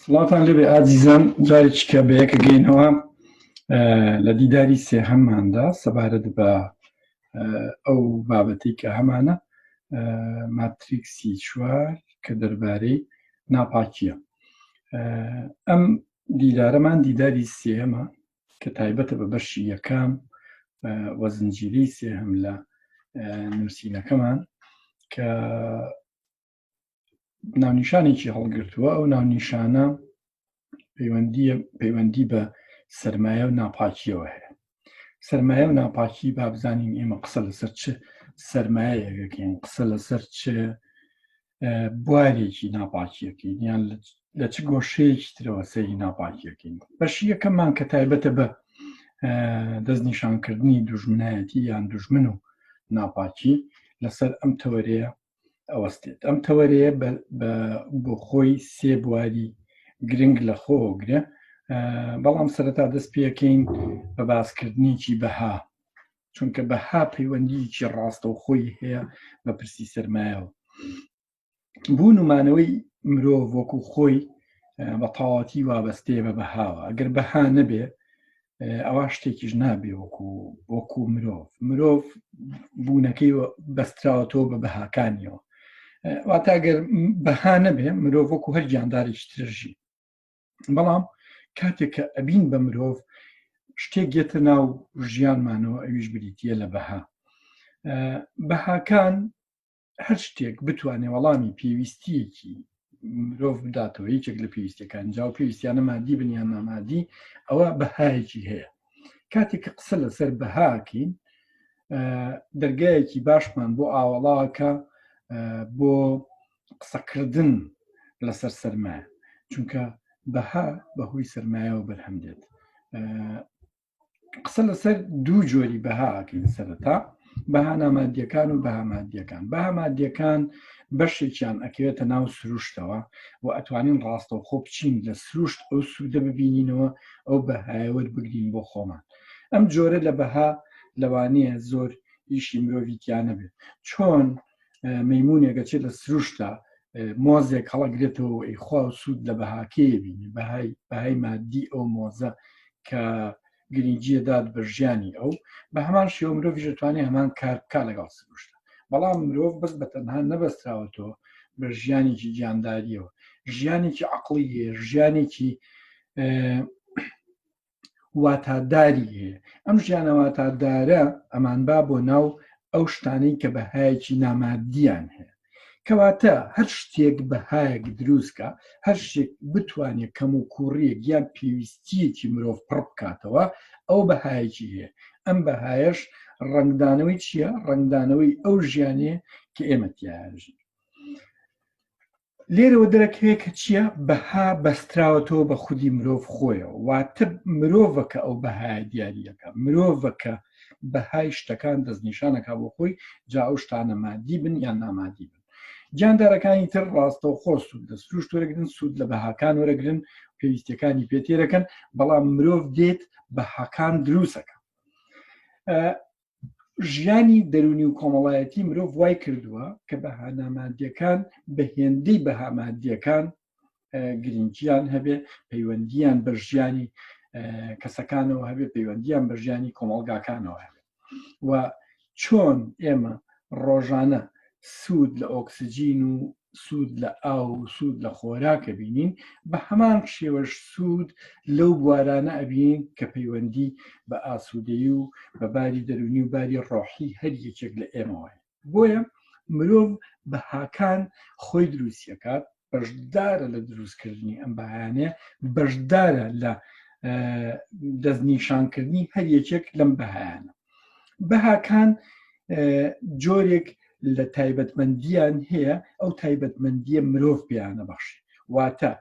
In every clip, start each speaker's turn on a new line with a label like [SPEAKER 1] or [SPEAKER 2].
[SPEAKER 1] سڵاتان لێبێ ئازیزان، جارێکیکە بە یەکەگەینەوە لە دیداری سێهەمماندا سەبارەت بە ئەو بابەتەی کە هەمانە ماتریکسی چوار کە دەربارەی ناپاکیە. ئەم دیدارەمان دیداری سێهەمە کە تایبەتە بە بەشی یەکەم وە زنجیرەی سێهەم لە نووسینەکەمان کە ناونیشانێکی هەڵگرتووە. ئەو ناونیشانە پەیوەندی بە سەرمایە و ناپاکیەوە هەیە. سەرمایە و ناپاکی با بزانین ئێمە قسە لەسەر چ سەرمایەیەکەکەین، قسە لەسەر چ بوارێکی ناپاکیەکەین، یان لە چ گۆشەیەکی ترەوە سەیری ناپاکیەکەین. بەشی یەکەممان کە تایبەتە بە دەستنیشانکردنی دوژمنایەتی یان دوژمن و ناپاکی لەسەر ئەم تەوەرەیە ئەوەستێت. ئەم تەوەرەیە بۆ خۆی سێ بواری گرنگ لە خۆگرە، بەڵام سەرەتا دەست پێەکەین بە باسکردنیکی بەها، چونکە بەها پەیوەندیکی ڕاستە و خۆی هەیە بە پرسی سەرمایەوە. بوون ومانەوەی مرۆڤ وەکو خۆی بە تەواوەتی وابەستەیە بە بەهاوە. ئەگەر بەها نەبێ ئەوە شتێکیش نابێ وەکو مرۆڤ بوونەکەی بەستراوەتەوە بە بەهاکانیەوە. واتە ئەگەر بەها نەبێ مرۆڤ وەکو هەر گیاندارێکی ترژی. بەڵام کاتێک کە ئەبین بە مرۆڤ شتێک گێتە ناو ژیانمانەوە، ئەویش بریتیە لە بەها. بەهاکان هەر شتێک بتوانێت وەڵامی پێویستیەکی مرۆڤ بداتەوە، یەکێک لە پێویستیەکان جاو پێویستیانە مادی بن یان نامادی، ئەوە بەهایەکی هەیە. کاتێک کە قسە لەسەر بەهاکەین، دەرگایەکی باشمان بۆ ئاوەڵاکە بۆ قسەکردن لەسەر سەرمایە، چونکە بەها بەهۆی سەرمایەوە بەرهەم دێت. قسە لەسەر دوو جۆری بەهاکەین سەرەتا، بەها نامادیەکان و بەها مادیەکان. بەها مادیەکان بەشێکیان ئەکەوێتە ناو سروشتەوە و ئەتوانین ڕاستەوخۆ بچین لە سروشت ئەو سوودە ببینینەوە، ئەو بەهایەوە بگرین بۆ خۆمان. ئەم جۆرە لە بەها لەوانەیە زۆر ئیشی مرۆڤیتیانە بێت. چۆن مەیمونێکە چێت لە سروشتە مۆزێک هەڵەگرێتەوە و ئەیخوا و سوود لە بەهاکەیە بینی، بەهای مادی ئەو مۆزە کە گرنگیە داد بە ژیانی ئەو، بە هەمان شێوە مرۆڤیش دەتوانێت هەمان کار بکات لەگەڵ سروشتە. بەڵام مرۆڤ بەس بە تەنها نەبەستراوەتەوە بە ژیانێکی گیانداریەوە، ژیانێکی عەقڵی هەیە، ژیانێکی واتاداری هەیە. ئەم ژیانە واتادارە ئەمان با بۆ ناو ئەو شتانەی کە بەهایەکی نامادیان هەیە، کەواتە هەر شتێک بەهایەک دروستکە، هەر شتێک بتوانێت کەم و کوڕیەک یان پێویستیەکی مرۆڤ پڕ بکاتەوە، ئەو بەهایەکی هەیە. ئەم بەهایەش ڕنگدانەوەی چییە؟ ڕنگدانەوەی ئەو ژیانەیە کە ئێمە تیاژین. لێرەوە دەرەکەوێت کە چییە؟ بەها بەستراوەتەوە بە خودی مرۆڤ خۆیەوە، واتە مرۆڤەکە ئەو بەهای دیاریەکە، مرۆڤەکە بەهای شتەکان دەستنیشانەکە بۆ خۆی، جا ئەو شتانە مادی بن یان نامادی بن. گیاندارەکانی تر ڕاستەوخۆ سوود لە سروشت وەرەگرن، سوود لە بەهاکان وەرەگرن، پێویستیەکانی پێتێرەکەن، بەڵام مرۆڤ دێت بەهاکان دروستەکە. ژیانی دەرونی و کۆمەڵایەتی مرۆڤ وای کردووە کە بەها نامادیەکان بە هێندەی بەها مادیەکان گرنگیان هەبێ، پەیوەندیان بە ژیانی کەسەکانەوە هەبێ، پەیوەندیان بە ژیانی کۆمەڵگاکانەوە هەبێ. و چۆن ئێمە ڕۆژانە سوود لە ئۆکسجین و سوود لە ئاو و سوود لە خۆراکە بینین، بە هەمان شێوەش سوود لەو بوارانە ئەبین کە پەیوەندی بە ئاسوودەیی و بە باری دەرونی و باری ڕۆحی هەر یەکێک لە ئێمەوە. بۆیە مرۆڤ بەهاکان خۆی دروستیەکات، بەشدارە لە دروستکردنی ئەم بەهانەیە، بەشدارە لە دەستنیشانکردنی هەر یەکێک لەم بەهایانە. بەهاکان جۆرێک لە تایبەتمەندیان هەیە، ئەو تایبەتمەندیە مرۆڤ پێیانە بەخشی. واتە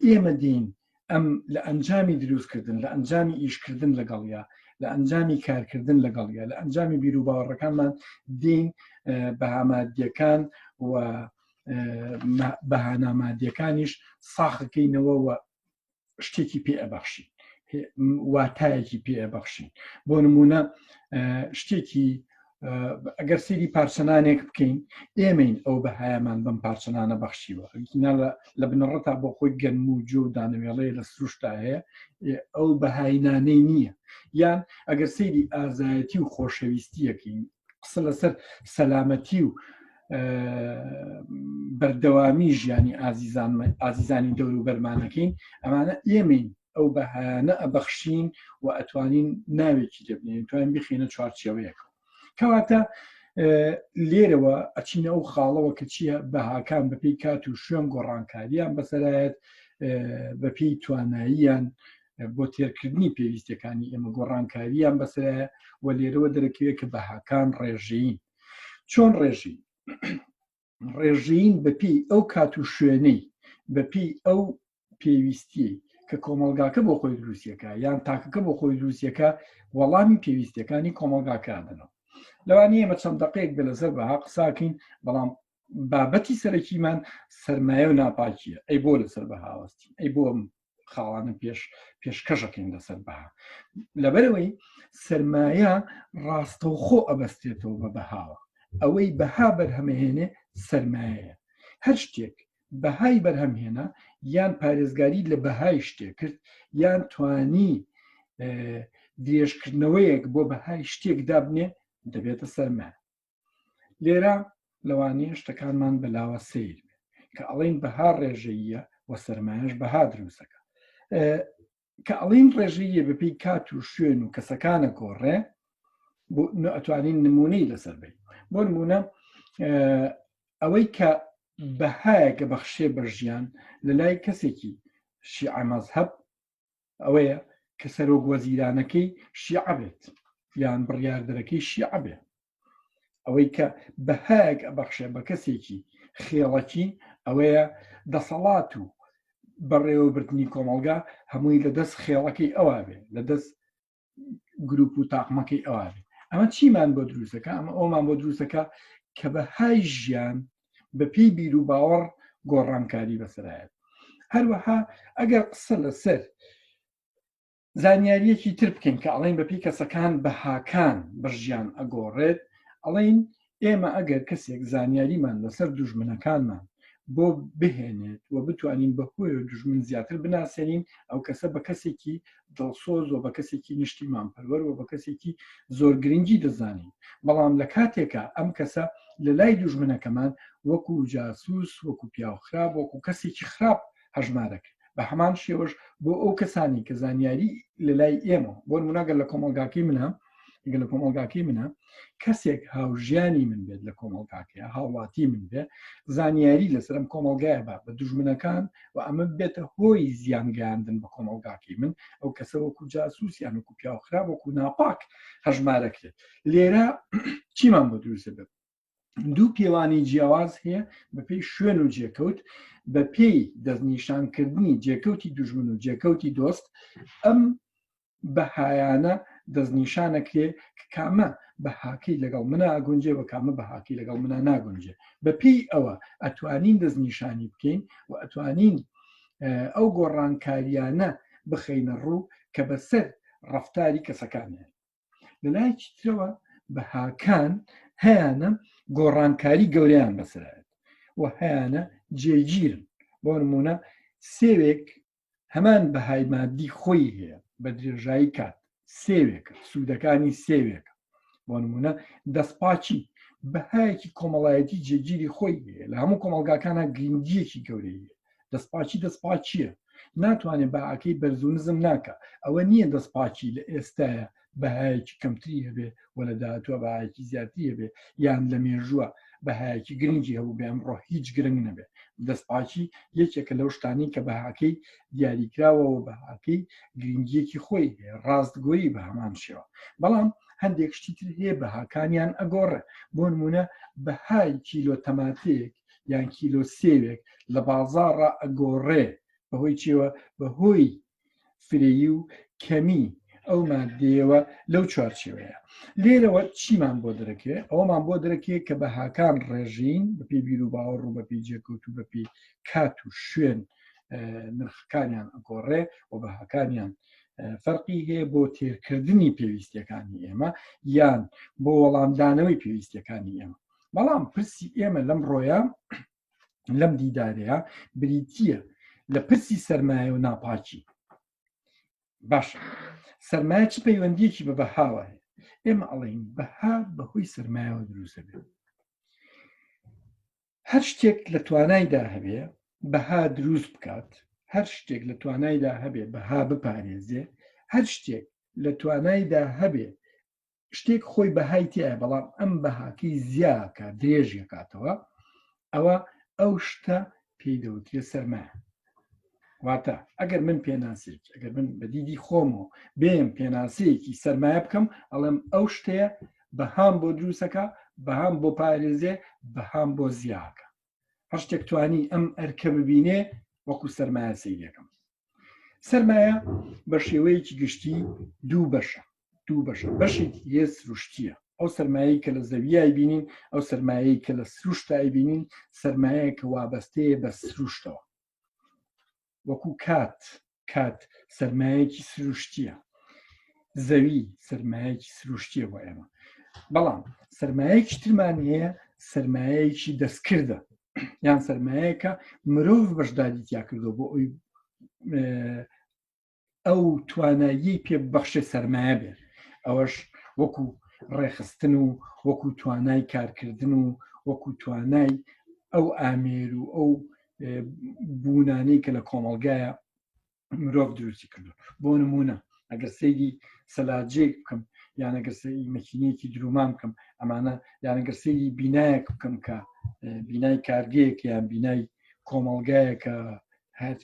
[SPEAKER 1] ئێمە دین ئەم لە ئەنجامی دروستکردن، لە ئەنجامی ئیشکردن لەگەڵیا، لە ئەنجامی کارکردن لەگەڵیا، لە ئەنجامی بیر و باوەڕەکانمان دین بەهامادیەکان و بەهانامادیەکانیش ساخەکەینەوە و شتێکی پێ ئەبەخشین، واتایەکی پێ ئەبەخشین. بۆ نمونە شتێکی ئەگەر سری پارچەنانێک بکەین ئێمەین ئەو بەهایەمان بەم پارچەنانە بەخشیوە لە بنەڕەتا بۆ خۆی گەنم و جۆ و دانەوێڵەیە لە سروشتا هەیە ئەو بەهاینانەی نییە یان ئەگەر سەیری ئازایەتی و خۆشەویستیەکەین قسە لەسەر سەلامەتی و بەردەوامی ژیانی ئازیزانی دەور و بەرمانەکەین ئەمانە ئێمەین ئەو بەهایانە ئەبەخشین و ئەتوانین ناوێکی دەبنین توانین بخینە چوارچێوەیەک کەواتە لێرەوە ئەچینە ئەو خاڵەوە کە چییە بەهاکان بەپێی کات و شوێن گۆڕانکاریان بەسەرایەت بەپێی تواناییان بۆ تێرکردنی پێویستەکانی ئێمە گۆڕانکاریان بەسەرایە و لێرەوە دەرەکەوێت کە بەهاکان ڕێژین چۆن ڕێژین ڕێژین بەپێی ئەو کات و شوێنەی بەپێی ئەو پێویستی کە کۆمەلگاکە بۆ خۆی دروستیەکە یان تاکەکە بۆ خۆی دروستیەکە وەڵامی پێویستەکانی کۆمەلگاکانەوە لەوانەیە ئێمە چەند دقەیەک بە لەسەر بەها قساکەین بەڵام بابەتی سەرەکیمان سەرمایە و ناپاکیە ئەی بۆ لەسەر بەهاوەستی ئەی بۆ خاڵانە پێشکەشەکەین لەسەر بەها لەبەرەوەی سەرمایە ڕاستەوخۆ ئەبەستێتەوە بە بەهاوە ئەوەی بەها بەرهەمهێنێ سەرمایەیە هەر شتێک بەهای بەرهەمهێنا یان پارێزگاری لە بەهای شتێک کرد یان توانی درێژکردنەوەیەک بۆ بەهای شتێک دابنێ دەبێتە سەرمایە لێرە لەوانەیە شتەکانمان بەلاوە سیر کە ئەڵین بەها ڕێژەیە و سەرمایەش بەها دروستەکە کە ئەڵین ڕێژەیە بەپێی کات و شوێن و کەسەکانە کۆڕێ بۆ ئەتوانین نمونەی لەسەر بین بۆ نمونە ئەوەی کە بەهایەکە بەخشێ بە ژیان لە لای کەسێکی شیعە مەزهەب ئەوەیە کە سەرۆک وەزیرانەکەی شیعە بێت یان بڕیاردەرەکەی شیعە بێت ئەوەی کە بەهایەک ئەبەخشێ بە کەسێکی خێڵەکی ئەوەیە دەسەڵات و بەڕێوەبردننی کۆمەلگا هەمووی لەدەست خێڵەکەی ئەوە بێ لەدەست گروپ و تاقمەکەی ئەوە بێ ئەمە چیمان بۆ دروستەکە ئەمە ئەومان بۆ دروستەکە کە بەهای ژیان بەپێی بیر و باوەڕ گۆڕانکاری بەسەرایەت هەروەها ئەگەر قسە لەسەر زانیاریەکی تر بکەین کە ئەڵێن بەپێی کەسەکان بەهاکان بەژیان ئەگۆڕێت ئەڵێن ئێمە ئەگەر کەسێک زانیاریمان لەسەر دوژمنەکانمان بۆ بهێنێت و بتوانین بەهۆی و دوژمن زیاتر بناسێنین ئەو کەسە بە کەسێکی دڵسۆز و بە کەسێکی نیشتیمان پەروەر و بە کەسێکی زۆر گرنگی دەزانین بەڵام لە کاتێکە ئەم کەسە لە لای دوژمنەکەمان وەکو جاسوس وەکو پیاوخراب وەکو کەسێکی خراپ هەژمارەکە بە هەمان شێوەش بۆ ئەو کەسانی کە زانیاری لە لای ئێمە بۆ نمونەگەر لە کۆمەلگاکەی منە گە لە کۆمەلگاکەی منە کەسێک هاوژیانی من بێت لە کۆمەلگاکەیە هاوڵاتی من بێ زانیاری لەسرم کۆمەلگایە بە دوژمنەکان و ئەمە بێتە هۆی زیانگەاندن بە کۆمەلگاکەی من ئەو کەسە وەکو جاسووسیان وەکو پیاوخراب وەکو ناپاک هەژمارەکرێت لێرە چیمان بۆ دروستە بێت دوو پێوانی جیاواز هەیە بەپێی شوێن و جێکەوت بەپێی دەستنیشانکردنی جێکەوتی دوژمن و جێکەوتی دۆست ئەم بەهایانە دەستنیشانەکرێ کامە بەهاکەی لەگەڵ منە ئاگونجێ و کامە بەهاکی لەگەڵ منە ناگونجێ بەپێی ئەوە ئەتوانین دەستنیشانی بکەین و ئەتوانین ئەو گۆڕانکاریانە بخەینە ڕوو کە بەسەر ڕەفتاری کەسەکانیان لەلایەکی ترەوە بەهاکان هەیەنە گۆڕانکاری گەوریان بەسەرایەت و هەیەنە جێگیرن بۆ نمونە سێوێک هەمان بەهای مادی خۆی هەیە بە درێژایی کات سێوێکە سوودەکانی سێوێکە بۆ نمونە دەستپاچی بەهایەکی کۆمەڵایەتی جێگیری خۆی هەیە لە هەموو کۆمەلگاکانە گرنگیەکی گەورەیە دەستپاچی دەستپاچیە ناتوانێت بەعاکەی بەرز و نزم ناکە ئەوە نییە دەستپاچی لە ئێستاە بەهایەکی کەمتری هەبێ و لە داهاتوە بەهایەکی زیاتری هەبێ یان لە مێژووە بەهایەکی گرنگی هەبوو بێ ئەمڕۆ هیچ گرنگ نەبێ دەستپاچی یەکێکە لەو شتانی کە بەهاکەی دیاریکراوەوە بەهاکەی گرنگیەکی خۆی هەیە ڕاستگۆیی بە هەمان شێوە بەڵام هەندێک شتی تر هەیە بەهاکانیان ئەگۆڕێ بۆ نمونە بەهای کیلۆ تەماتەیەک یان کیلۆ سێوێک لە بازاڕە ئەگۆڕێ بەهۆی چێوە بەهۆی فرێیی و کەمی ئەو مادێەوە لەو چوارچێوەیە لێرەوە چیمان بۆ دەرەکێ ئەوەمان بۆ دەرەکێ کە بەهاکان ڕێژین بەپێی بیر و باوەڕ و بەپێی جێکەوت و بەپێی کات و شوێن نرخەکانیان ئەگۆڕێ و بەهاکانیان فەرقی هەیە بۆ تێرکردنی پێویستیەکانی ئێمە یان بۆ وەڵامدانەوەی پێویستیەکانی ئێمە بەڵام پرسی ئێمە لەم ڕۆیە لەم دیدارەیە بریتیە لە پرسی سەرمایە و ناپاکی باشە سەرمایە چ پەیوەندیەکی بە بەهاوە هەیە ئێمە ئەڵێین بەها بەهۆی سەرمایەوە دروستە بێت هەر شتێک لە توانایدا هەبێ بەها دروست بکات هەر شتێک لە توانایدا هەبێ بەها بپارێزێ هەر شتێک لە توانایدا هەبێ شتێک خۆی بەهای تایە بەڵام ئەم بەهاکەی زیاکە درێژی کاتەوە ئەوە ئەو شتە پێی دەوترێت سەرمایە واتە ئەگەر من پێناسێک ئەگەر من بە دیدی خۆمەوە بێم پێناسەیەکی سەرمایە بکەم ئەڵێم ئەو شتەیە بەهام بۆ دروستەکە بەهام بۆ پارێزێ بەهام بۆ زیاکە هەر شتێک توانی ئەم ئەرکە ببینێ وەکو سەرمایە سەیرەکەم سەرمایە بە شێوەیەکی گشتی دوو بەشە بەشێکی یە سروشتیە ئەو سەرمایەی کە لە زەویای بینین ئەو سەرمایەی کە لە سروشتای بینین سەرمایە کە وابەستەیە بە سروشتەوە وەکو کات سەرمایەکی سروشتیە زەوی سەرمایەکی سروشتیە بۆ ئێمە بەڵام سەرمایەکی ترمان هەیە سەرمایەکی دەستکردە یان سەرمایەکە مرۆڤ بەشداریتیا کردو بۆ ئەوی ئەو توانایی پێ بەخشێ سەرمایە بێ ئەوەش وەکو ڕێخستن و وەکو توانای کارکردن و وەکو توانای ئەو ئامێر و ئەو بوونانەی کە لە کۆمەڵگایە مرۆڤ دروستی کردو بۆ نمونە ئەگەر سەیری سەلاجێک بکەم یان ئەگەر سەیری مەکینەیەکی درومان بکەم ئەمانە یان ئەگەر سەیری بینایەک بکەم کە بینای کارگەیەک یان بینای کۆمەڵگایەکە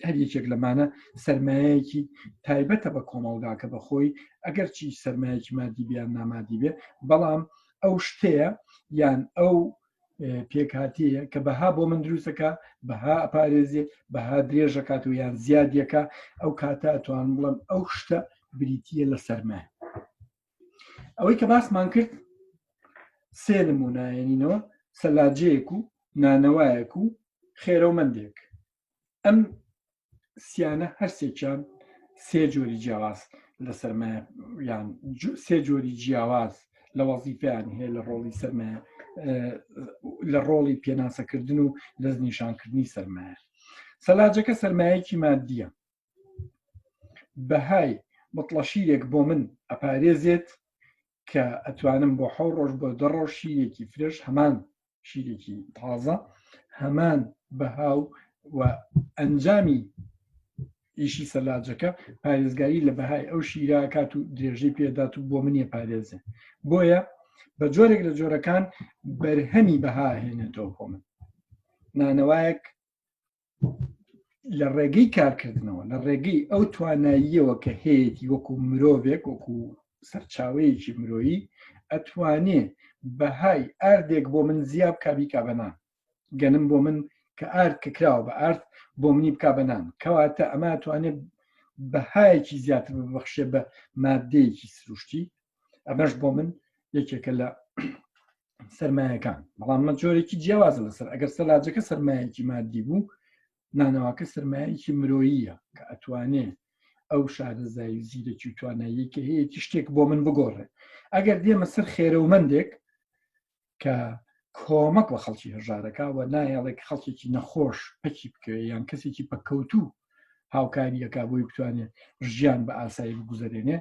[SPEAKER 1] هەر یەکێک لەمانە سەرمایەکی تایبەتە بە کۆمەڵگاکە بەخۆی ئەگەر چی سەرمایەکی مادی بیان نامادی بێ بەڵام ئەو شتەیە یان ئەو پێکهاتەیە کە بەها بۆ من دروستەکە بەها ئەپارێزێ بەها درێژەکات و یان زیادیەکە ئەو کاتە ئەتوان بڵم ئەو شتە بریتیە لە سەرمایە ئەوەی کە باسمان کرد سێ نمونایەنینەوە سەلاجەیەک و نانەوایەک و خێرەومەندێک ئەم سیانە هەرسێکیان سێ جۆری جیاواز لە سەرمایە یان سێ جۆری جیاواز لە وەزیفەیان هەیە لە ڕۆڵی سەرمایە لە ڕۆڵی پێناسەکردن و دەست نیشانکردنی سەرمایە سەلاجەکە سەرمایەکی مادیە بەهای متڵەشیرێک بۆ من ئەپارێزێت کە ئەتوانم بۆ 10 ڕۆژ بۆ 10 ڕۆژ شیرێکی فرێش هەمان شیرێکی تازە هەمان بەهاو و ئەنجامی ئیشی سەلاجەکە پارێزگاری لە بەهای ئەو شیراکات و درێژەی پێدات و بۆ منیە پارێزێ بۆیە بە جۆرێک لە جۆرەکان بەرهەمی بەها هێنێتەوە بۆ من نانەوایەک لە ڕێگەی کارکردنەوە لە ڕێگەی ئەو تواناییەوە کە هەیەی وەکو مرۆڤێک وەکو سەرچاوەیەکی مرۆیی ئەتوانێ بەهای ئاردێک بۆ من زیاب کابیکا بەنان گەنم بۆ من کە ئارد کە کراوە بە ئارد بۆ منی بک بەنان کەواتە ئەمە توانێت بەهایەکی زیاتر ببەخشێ بە مادەیەکی سروشتی ئەمەش بۆ من یەکێکە لە سەرمایەکان بەڵام مە جۆرێکی جیاوازە لەسەر ئەگەر سەلاجەکە سەرمایەکی مادی بوو نانەواکە سەرمایەکی مرۆییە کە ئەتوانێ ئەو شارەزای و زیرەکی و توانایی کە هەیەی شتێک بۆ من بگۆڕێ ئەگەر دێمە سەر خێرەومەندێک کە کۆمەک بە خەڵکی هەژارەکە و نایەڵێک خەڵکێکی نەخۆش پەکی بکەوێ یان کەسێکی پەکەوتوو هاوکاریەکە بۆی بتوانێت ژیان بە ئاسایی بگوزارێنێ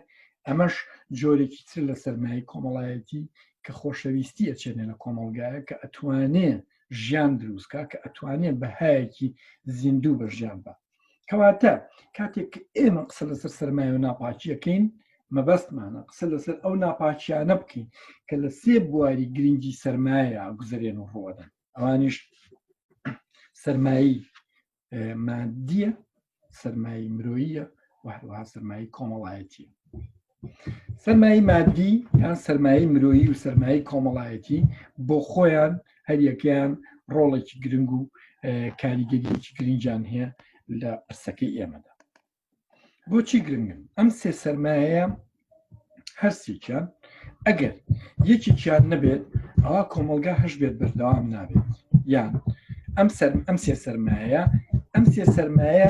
[SPEAKER 1] ئەمەش جۆرێکی تر لە سەرمایە کۆمەڵایەتی کە خۆشەویستی ئەچێنێ لە کۆمەڵگایە کە ئەتوانێ ژیان دروستکە کە ئەتوانێت بەهایەکی زیندوو بە ژیان بە کەواتە کاتێک ئێمە قسە لەسەر سەرمایە و ناپاکیەکەین مەبەستمانە قسە لەسەر ئەو ناپاکیانە بکەین کە لە سێ بواری گرنگی سەرمایە گوزارێن و ڕۆدەن ئەوانیش سەرمایی مادیە سەرمایی مرۆییە و هەروەها سەرمایی کۆمەڵایەتیە سەرمایی مادی یان سەرمایی مرۆیی و سەرمایی کۆمەڵایەتی بۆ خۆیان هەریەکەیان ڕۆڵێکی گرنگ و کاریگەریەکی گرنگیان هەیە لە پرسەکەی ئێمەدا بۆچی گرنگن ئەم سێ سەرمایە هەرسێکیان ئەگەر یەکێکیان نەبێت ئەوە کۆمەڵگا هەش بێت بەردەوام نابێت یان ئەم سێ سەرمایە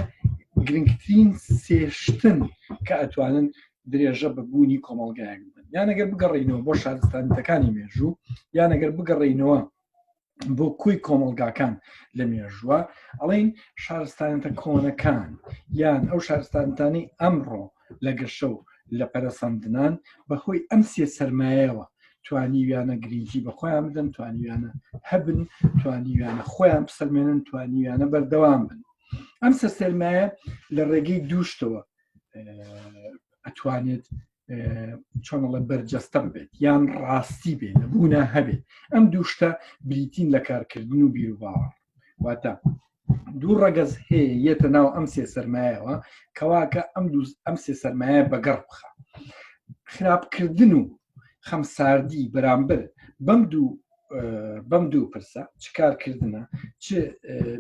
[SPEAKER 1] گرنگترین سێشتن کە ئەتوانن درێژە بەبوونی کۆمەڵگایەک بن یان ئەگەر بگەڕینەوە بۆ شارستانەکانی مێژوو یان ئەگەر بگەڕینەوە بۆ کوی کۆمەڵگاکان لە مێژووە ئەڵین شارستانەتە کۆنەکان یان ئەو شارستانتانی ئەمڕۆ لە گەشە و لە پەرەسەندنان بەهۆی ئەم سێ سەرمایەوە توانیویانە گرنگی بە خۆیان بدەن توانیویانە هەبن توانیویانە خۆیان بسەلمێنن توانیویانە بەردەوام بن ئەم سە سەرمایە لە ڕێگەی دووشتەوە ئەتوانێت چۆنڵە بەرجەستە بێت یان ڕاستی بێت لەبوونا هەبێت ئەم دووشتە بریتین لە کارکردن و بیر و باوەڕ واتە دوو ڕەگەز هەیە یەتە ناو ئەم سێ سەرمایەوە کەواکە ئەم سێ سەرمایە بەگەڕ بخە خراپکردن و خەمساردی بەرامبەر بەم دوو پرسە چ کارکردنە چ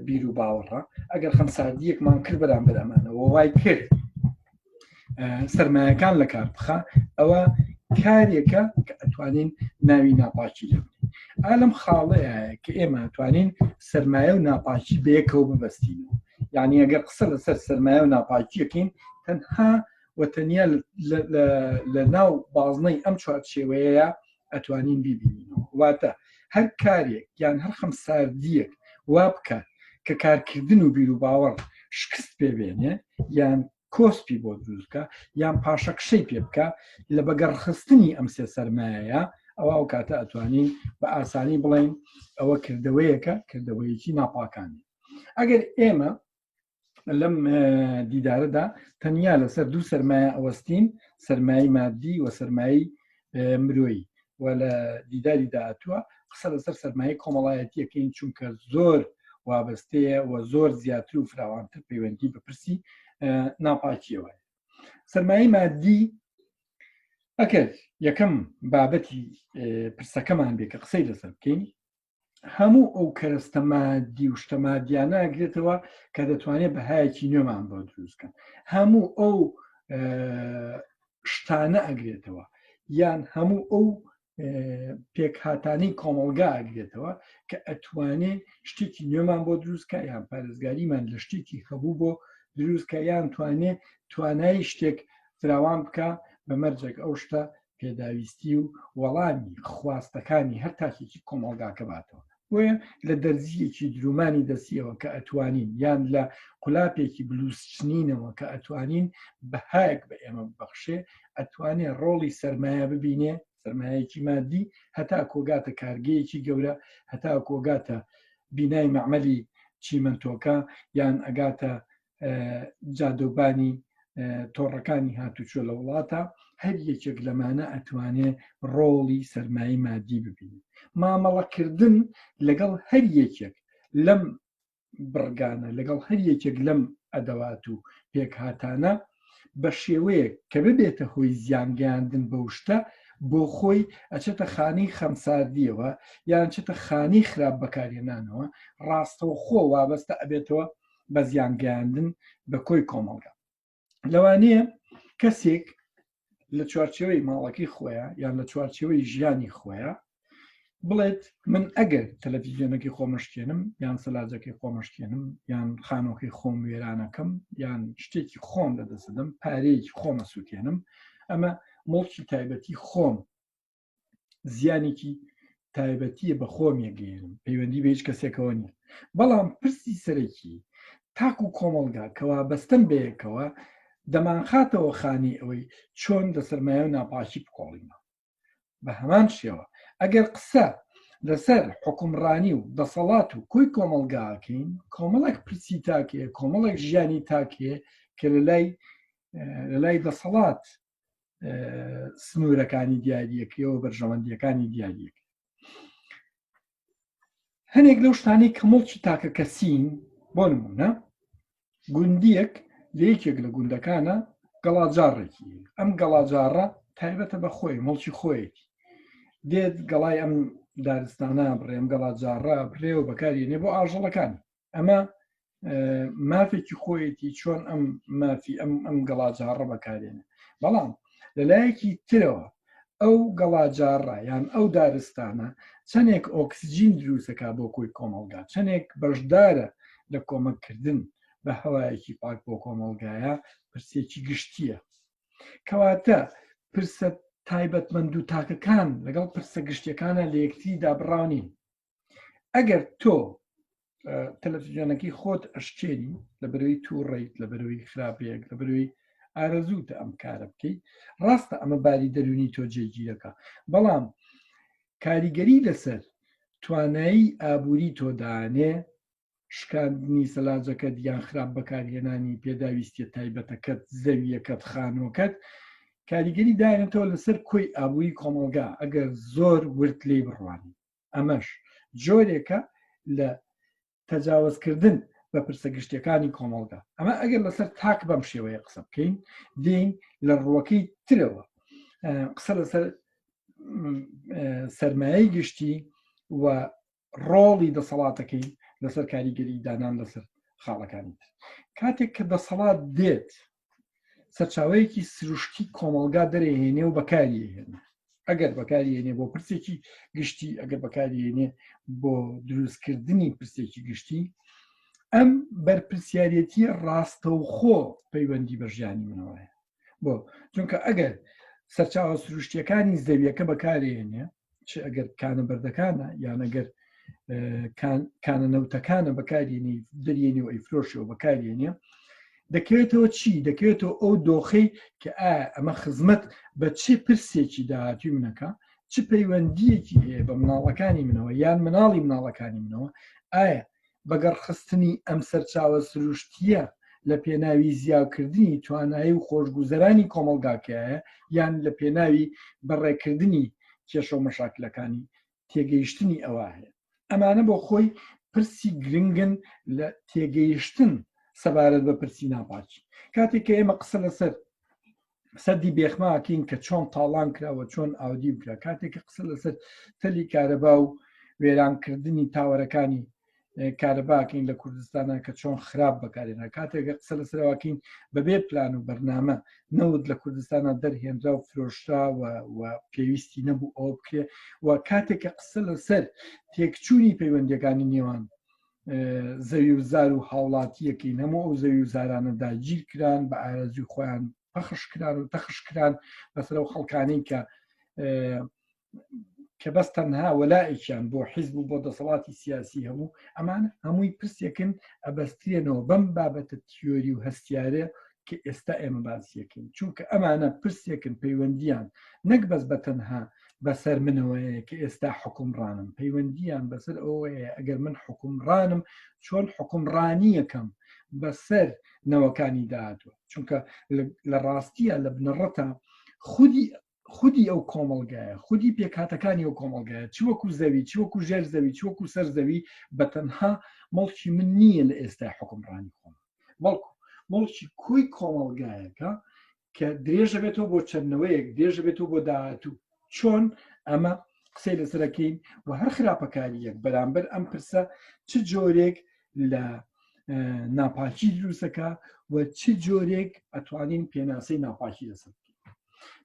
[SPEAKER 1] بیر و باوەڕە ئەگەر خەمساردیەکمان کرد بەرامبەر ئەمانەوە وای کرد سەرمایەکان لە کار بخە ئەوە کارێکە کە ئەتوانین ناوی ناپاکی لێ ئالم خاڵەیە کە ئێمە توانین سەرمایە و ناپاکی بەیەکەوە ببەستینەوە یعنی ئەگەر قسە لەسەر سەرمایە و ناپاکیەکەین تەنها وەتەنیا لە ناو بازنەی ئەم چوارچێوەیە ئەتوانین بیبینینەوە واتە هەر کارێک یان هەر خەمساردیەک وا بکات کە کارکردن و بیر و باوەڕ شکست پێبێنێ یان کۆسپی بۆ دروستکە یان پاشەکشەی پێ بکە لە بەگەڕخستنی ئەم سێ سەرمایەیە ئەوە ئەو کاتە ئەتوانین بە ئاسانی بڵین ئەوە کردەوەیەکە کردەوەیەکی ناپاکانی ئەگەر ئێمە لەم دیدارەدا تەنیا لەسەر دوو سەرمایە ئەوەستین سەرمایی مادی و سەرمایی مرۆیی و لە دیداری داهاتووە قسە لەسەر سەرمایی کۆمەڵایەتیەکەین چونکە زۆر وابەستەیە و زۆر زیاتر و فراوانتر پەیوەندی بەپرسی ناپاکیەوە سەرمایی مادی ئەکەر یەکەم بابەتی پرسەکەمان بێ کە قسەی لەسەر بکەین هەموو ئەو کەرەستە مادی و شتە مادیانە ئەگرێتەوە کە دەتوانێت بەهایەکی نوێمان بۆ دروستکەن هەموو ئەو شتانە ئەگرێتەوە یان هەموو ئەو پێکهاتانی کۆمەڵگا ئەگرێتەوە کە ئەتوانێت شتێکی نوێمان بۆ دروستکە یان پارێزگاریمان لە شتێکی هەبوو بۆ دروستکە یان توانێت توانایی شتێک فراوان بکە بەمەرجێک ئەو شتە پێداویستی و وەڵامی خواستەکانی هەر تاکێکی کۆمەڵگاکە باتەوە بۆیە لە دەرزیەکی درومانی دەستیەوە کە ئەتوانین یان لە قولاپێکی بلووسچنینەوە کە ئەتوانین بەهایەک بە ئێمە ببەخشێ ئەتوانێت ڕۆڵی سەرمایە ببینێ سەرمایەکی مادی هەتا کۆگاتە کارگەیەکی گەورە هەتا کۆگاتە بینای مەعمەلی چیمەنتۆکە یان ئەگاتە جادۆبانی تۆڕەکانی هاتوچۆ لە وڵاتە هەر یەکێک لەمانە ئەتوانێت ڕۆڵی سەرمایی مادی ببینێت مامەڵەکردن لەگەڵ هەر یەکێک لەم بڕگانە لەگەڵ هەر یەکێک لەم ئەدەوات و پێکهاتانە بە شێوەیەک کە ببێتە هۆی زیانگەیاندن بەو شتە بۆ خۆی ئەچێتە خانەی خەمساردیەوە یان چێتە خانەی خراپ بەکارهێنانەوە ڕاستەوە خۆ وابەستە ئەبێتەوە بە زیانگەیاندن بە کۆی کۆمەڵگا لەوانەیە کەسێک لە چوارچێوەی ماڵەکەی خۆیە یان لە چوارچێوەی ژیانی خۆیە بڵێت من ئەگەر تەلەڤیزیۆنەکەی خۆمەشکێنم یان سەلاجەکەی خۆمەشکێنم یان خانۆکەی خۆم وێرانەکەم یان شتێکی خۆم لەدەستدەم پارەیەکی خۆمە سووتێنم ئەمە مڵکی تایبەتی خۆم زیانێکی تایبەتیە بە خۆم یەگەێنم پەیوەندی بە هیچ کەسێکەوە نییە بەڵام پرسی سەرەکی تاکو و کۆمەڵگا کەوا بەستن بەیەکەوە دەمانخاتەوە خانی ئەوەی چۆن لە سەرمایە و ناپاکی بکۆڵینە بە هەمان شێوە ئەگەر قسە لەسەر حکومڕانی و دەسەڵات و کۆی کۆمەڵگاکەین کۆمەڵێک پرسی تاکێ کۆمەڵێک ژیانی تاکێ کە لە لای دەسەڵات سنوورەکانی دیاریەکەیەوە بەرژەوەندیەکانی دیاریەکە هەنێک لەو شتانی کە مڵکی تاکە کەسین بۆ نمونە گوندیەک لە یەکێک لە گوندەکانە گەڵاجارڕێکی ئەم گەڵاجارڕە تایبەتە بە خۆی مڵکی خۆیەتی دێت گەڵای ئەم دارستانە بڕێم گەڵاجارڕە بڕێ و بەکارێنێ بۆ ئاژەڵەکان ئەمە مافێکی خۆیەتی چۆن ئەم مافی ئەم گەڵاجارڕە بەکارێنێ بەڵام لەلایەکی ترەوە ئەو گەڵاجارڕە یان ئەو دارستانە چەندێک ئۆکسجین دروستەکە بۆ کۆی کۆمەڵگا چەندێک بەشدارە لە کۆمەکردن بە هەوایەکی پاک بۆ کۆمەڵگایە پرسێکی گشتیە کەواتە پرسە تایبەتمەند و تاکەکان لەگەڵ پرسە گشتیەکانە لە یەکتریدا بڕاونین. ئەگەر تۆ تەلەڤیزیۆنەکەی خۆت ئەشکێنی لە بەرەوەی تووڕێیت لە بەرەوەی خراپەیەک لە بەرەوەی ئارەزووتە ئەم کارە بکەیت ڕاستە ئەمە باری دەرونی تۆ جێگیرەکە بەڵام کاریگەری لەسەر توانایی ئابووری تۆدانێ شکاندنی سەلاجەکەت یان خراپ بەکارهێنانی پێداویستیە تایبەتەکەت زەویەکەت خانۆکەت کاریگەری داێنێتەوە لەسەر کۆی ئابووری کۆمەلگا ئەگەر زۆر ورد لێی بڕوانی ئەمەش جۆرێکە لە تەجاوزکردن بە پرسە گشتیەکانی کۆمەلگا ئەمە ئەگەر لەسەر تاک بەم شێوەیە قسە بکەین دێین لە ڕوەکەی ترەوە قسە لەسەر سەرمایەی گشتی و ڕۆڵی دەسەڵاتەکەی لەسەر کاریگەری دانان لەسەر خاڵەکانی تر کاتێک کە دەسەڵات دێت سەرچاوەیەکی سروشتی کۆمەلگا دەرەهێنێ و بەکاریهێنێ ئەگەر بەکاریهێنێ بۆ پرسێکی گشتی ئەگەر بەکاریهێنێ بۆ دروستکردنی پرسێکی گشتی ئەم بەرپرسیارەتی ڕاستەوخۆ پەیوەندی بە ژیانی منەوەیە بۆ چونکە ئەگەر سەرچاوە سروشتیەکانی زەویەکە بەکارهێنێ چ ئەگەر کانە بەردەکانە یان ئەگەر کانە نەوتەکانە بەکارێنی دەرێنی و ئەیفرۆشەوە بەکارێنێ دەکەوێتەوە چی دەکەوێتەوە ئەو دۆخەی کە ئەمە خزمەت بە چه پرسێکی داهاتوی منەکە چ پەیوەندیەکی هەیە بە مناڵەکانی منەوە یان مناڵی مناڵەکانی منەوە ئایا بەگەڕخستنی ئەم سەرچاوە سروشتیە لە پێناوی زیاکردنی توانایی و خۆشگوزەرانی کۆمەلگاکەیە یان لە پێناوی بەڕێکردنی کێشە و مەشاکلەکانی تێگەیشتنی ئەوە هەیە ئەمانە بۆ خۆی پرسی گرنگن لە تێگەیشتن سەبارەت بە پرسی ناپاکی کاتێک کە ئێمە قسە لەسەر سەدی بێخماکەین کە چۆن تاڵان کراوە چۆن ئاودی بکرا کاتێک کە قسە لەسەر تەلی کارەبا و وێرانکردنی تاوەرەکانی کارەباکەین لە کوردستانە کە چۆن خراپ بەکارێنە کاتێکە قسە لەسەرواکەین بەبێ پلان و بەرنامە نەوت لە کوردستانە دەرهێنرا و فرۆشرا و پێویستی نەبوو ئەو بکرێ و کاتێکە قسە لەسەر تێکچوونی پەیوەندیەکانی نێوان زەوی و زار و هاوڵاتیەکەی هەموو ئەو زەوی و زارانە داگیر کران بە ئارەزوی خۆیان پەخش کران و تەخش کران بەسەر ئەو خەڵکانەی کە بەس تەنها وەلایەکیان بۆ حیزب و بۆ دەسەڵاتی سیاسی هەبوو ئەمان هەمووی پرسێکن ئەبەسترێنەوە بەم بابەتە تیۆری و هەستیارە کە ئێستا ئێمە باسیەکەین چونکە ئەمانە پرسێکن پەیوەندیان نەک بەس بە تەنها بەسەر منەوەیە کە ئێستا حکومڕانم پەیوەندیان بەسەر ئەوەیە ئەگەر من حکومڕانم چۆن حکومڕانی یەکەم بەسەر نەوەکانی داهاتوە چونکە لە ڕاستیە لە بنەڕەتە خودی ئەو کۆمەلگایە خودی پێکاتەکانی ئەو کۆمەلگایە چ وەکو زەوی چ وەکو ژێر زەوی چ وەکو سەر زەوی بە تەنها مەڵکی من نییە لە ئێستای حکومڕانی خۆم بەڵکو مەڵکی کوی کۆمەلگایەکە کە درێژە بێتەوە بۆ چەندنەوەیەک درێژە بێتەوە بۆ داهاتوو چۆن ئەمە قسەی لەسەرەکەین و هەر خراپەکاری یەک بەرامبەر ئەم پرسە چ جۆرێک لە ناپاکی دروستەکە و چ جۆرێک ئەتوانین پێناسەی ناپاکی لەسەر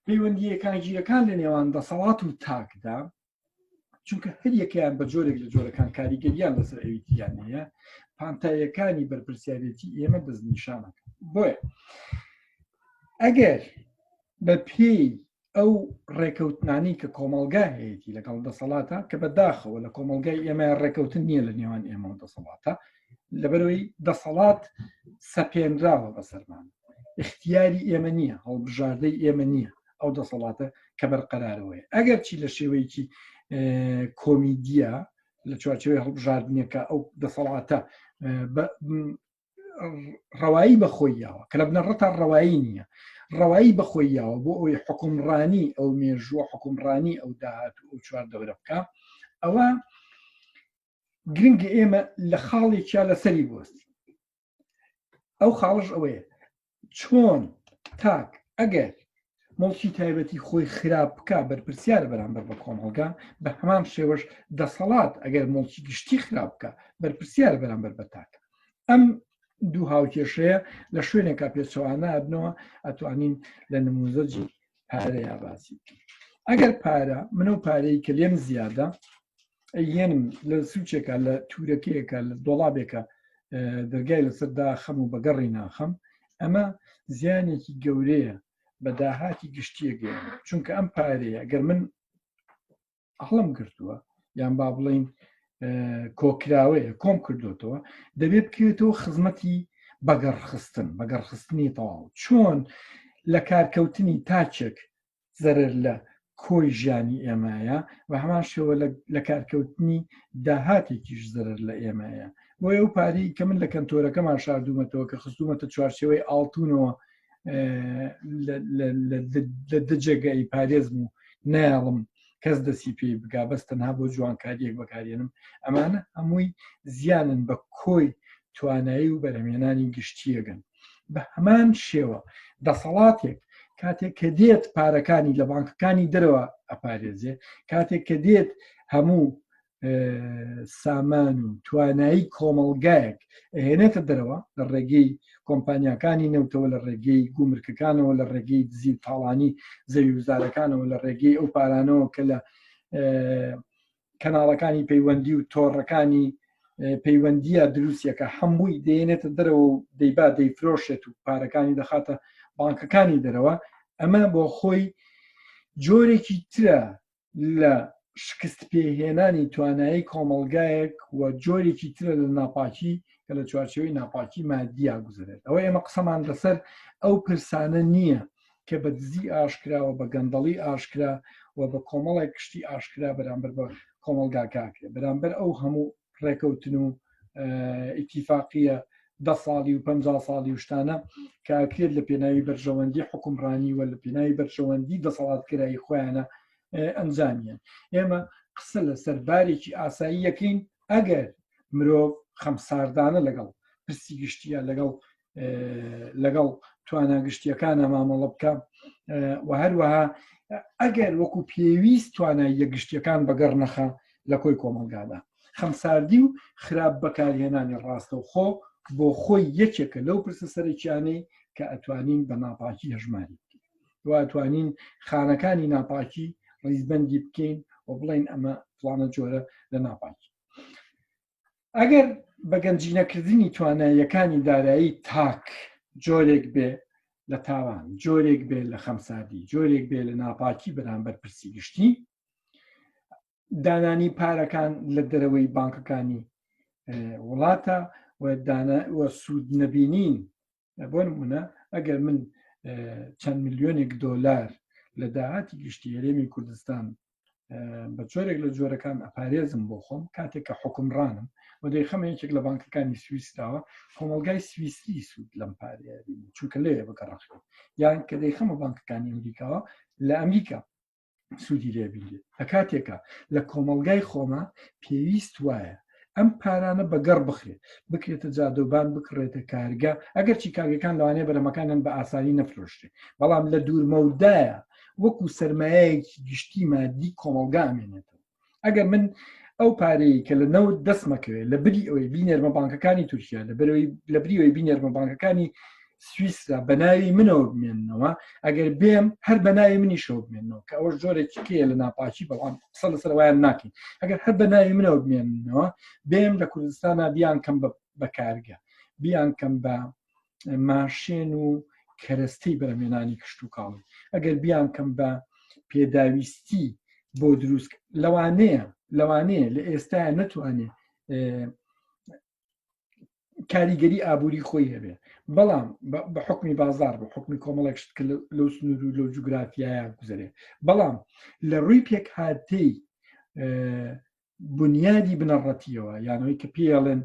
[SPEAKER 1] پەیوەندیەکان گیرەکان لە نێوان دەسەڵات و تاکدا چونکە هەر یەکیان بە جۆرێک لە جۆرەکان کاریگەریان لەسەر ئەویتیان هەیە پانتایەکانی بەرپرسیارەتی ئێمە دەستنیشانەکە بۆیە ئەگەر بە پێی ئەو ڕێکەوتنانی کە کۆمەلگا هەیەی لەگەڵ دەسەڵاتە کە بەداخەوە لە کۆمەلگای ئێمە ڕێکەوتن نییە لە نێوان ئێمە و دەسەڵاتە لەبەرەوەی دەسەڵات سەپێنراوە بەسەرمان اختیاری ئێمە نییە هەڵبژاردەی ئێمە نییە ئەو دەسەڵاتە کە بەرقەرارەوەی ئەگەر چی لە شێوەیەکی کۆمیدیە لە چوارچێوەی هەڵبژاردنەکە ئەو دەسەڵاتە ڕەوایی بەخۆیەوە کە لە بنەڕەتە ڕەوایی نییە ڕەوایی بەخۆیەوە بۆ ئەوەی حکومڕانی ئەو مێژووە حکومڕانی ئەو داهات و ئەو چوار دەورە بکە ئەوە گرنگە ئێمە لە خاڵێکیا لەسەری بوەست ئەو خاڵش ئەوەیە چۆن تاک ئەگەر مڵکی تایبەتی خۆی خراپ بکە بەرپرسیارە بەرامبەر بە کۆمەلگا بە هەمان شێوەش دەسەڵات ئەگەر مڵکی گشتی خراپ بکە بەرپرسیارە بەرامبەر بە تاکە ئەم دوو هاوکێشەیە لە شوێنێکا پێچەوانە ئەبنەوە ئەتوانین لە نموزەجی پارەیە باسی ئەگەر پارە منە و پارەی کە لێم زیادە یەنم لە سوچێکە لە تورەکەیەکە لە دۆڵابێکە دەرگای لەسەردا خەم و بەگەڕی ناخەم ئەمە زیانێکی گەورەیە بە داهاتی گشتیە گەێن چونکە ئەم پارەیە ئەگەر من ئەحڵم کردووە یان با بڵین کۆکراوەیە کۆم کردوتەوە دەبێت بکەوێتەوە خزمەتی بەگەڕخستنی تەواو چۆن لە کارکەوتنی تاچێک زەرر لە کۆی ژیانی ئێمایە و هەمان شێوە لە کارکەوتنی داهاتێکیش زەرر لە ئێمایە بۆ ئەو پارەی کە من لە کەنتۆرەکەمان شاردوومەتەوە کە خستومەتە چوارچێوەی ئاڵتونەوە لە دجێگەی پارێزم و نایڵم کەس دەسی پێی بگا بەس تەنها بۆ جوانکاریەک بەکارێنم ئەمانە هەمووی زیانن بە کۆی توانایی و بەرهەمێنانی گشتیەگەن بە هەمان شێوە دەسەڵاتێک کاتێک کە دێت پارەکانی لە بانکەکانی دەرەوە ئەپارێزێ کاتێک کە دێت هەموو سامان و توانایی کۆمەڵگایەک هێنێتە دەرەوە لە ڕێگەی کۆمپانیاکانی نەوتەوە لە ڕێگەی گومرکەکانەوە لە ڕێگەی دزی و تاڵانی زەویوزارەکانەوە لە ڕێگەی ئەو پارانەوە کە لە کەناڵەکانی پەیوەندی و تۆڕەکانی پەیوەندیە دروستیەکە هەمووی دێنێتە دەرەوە و دەیبا دەیفرۆشێت و پارەکانی دەخاتە بانکەکانی دەرەوە ئەمە بۆ خۆی جۆرێکی ترە لە شکست پێهێنانی توانایی کۆمەڵگایەک و جۆرێکی ترە لە ناپاکی کە لە چوارچێوەی ناپاکی مادییا گوزارێت ئەوە ئێمە قسەمان لەسەر ئەو پرسانە نییە کە بە دزی ئاشکراوە بە گەندەڵی ئاشکرا و بە کۆمەڵێک کشتی ئاشکرا بەرامبەر بە کۆمەلگاکاکرێ بەرامبەر ئەو هەموو ڕێکەوتن و ئیتیفاقیە 10 ساڵی و 50 ساڵی وشتانە کاکرێت لە پێناوی بەرژەوەندی حکومڕانی و لە پێناوی بەرژەوەندی دەسەڵاتکرایی خۆیانە ئەنجامیان ئێمە قسە لە سەربارێکی ئاسایی یەکەین ئەگەر مرۆڤ خەمساردانە لەگەڵ پرسی گشتیە لەگەڵ توانە گشتیەکانە مامەڵە بکە و هەروەها ئەگەر وەکو پێویست تواناییە گشتیەکان بەگەڕ نەخە لە کۆی کۆمەلگادا خەمساردی و خراپ بەکارهێنانی ڕاستەوخۆ بۆ خۆی یەکێکە لەو پرسە سەرکیانەی کە ئەتوانین بە ناپاکی هەژماری و ئەتوانین خانەکانی ناپاکی ڕیزبەندی بکەین و بڵین ئەمە فڵانە جۆرە لە ناپاکی ئەگەر بە گەنجینەکردنی تواناییەکانی دارایی تاک جۆرێک بێ لە تاوان جۆرێک بێ لە خەمساردی جۆرێک بێ لە ناپاکی بەرامبەر پرسی گشتی دانانی پارەکان لە دەرەوەی بانکەکانی وڵاتە و سوود نەبینین بۆ نمونە ئەگەر من چەند ملیۆنێک دۆلار لە داهاتی گشتی هەرێمی کوردستان بە جۆرێک لە جۆرەکان ئەپارێزم بۆ خۆم کاتێک کە حکومڕانم و دەیخەمە یەکێک لە بانکەکانی سویسراوە کۆمەلگای سویسی سوود لەم پارەیە بینی چونکە لێ بەگەڕەخێت یان کە دەیخەمە بانکەکانی ئەمریکاوە لە ئەمریکا سوودی لێبیێت لە کاتێکە لە کۆمەلگای خۆمە پێویست وایە ئەم پارانە بەگەڕ بخرێت بکرێتە جادۆبان بکڕێتە کارگا ئەگەر چی کارگەکان لەوانەیە بەرەمەکانن بە ئاسانی نەفرۆشتێ بەڵام لە دوورمەودایە وەکو سەرمایەیەکی گشتی مادی کۆمەلگا ئەمێنێتەوە ئەگەر من ئەو پارەیە کە لە نەوت دەستمەکەوێت لە بری ئەوەی بینێرمە بانکەکانی تورکیا لە بریەوەی بینێرمە بانکەکانی سویسرا بە ناوی منەوە بمێننەوە ئەگەر بێم هەر بە ناوی منیشەوە بمێنەوە کە ئەوە جۆرێکی کێ لە ناپاکی بەڵام قسە لەسەر وایان ناکەین ئەگەر هەر بە ناوی منەوە بمێننەوە بێم لە کوردستانە بیان کەم بە کارگە بیان کەم بە ماشێن و کەرەستەی بەرەمێنانی کشت و کاڵی ئەگەر بیان کەم بە پێداویستی بۆ دروست لەوانەیە لە ئێستاە نەتوانێت کاریگەری ئابووری خۆی هەبێ بەڵام بە حکمی بازار بە حکمی کۆمەڵێکشت کە لەو سنوور و لەو جوگرافیایە گوزارێ بەڵام لە ڕووی پێک هاتەی بنیادی بنەڕەتیەوە یانەوەی کە پێڵێن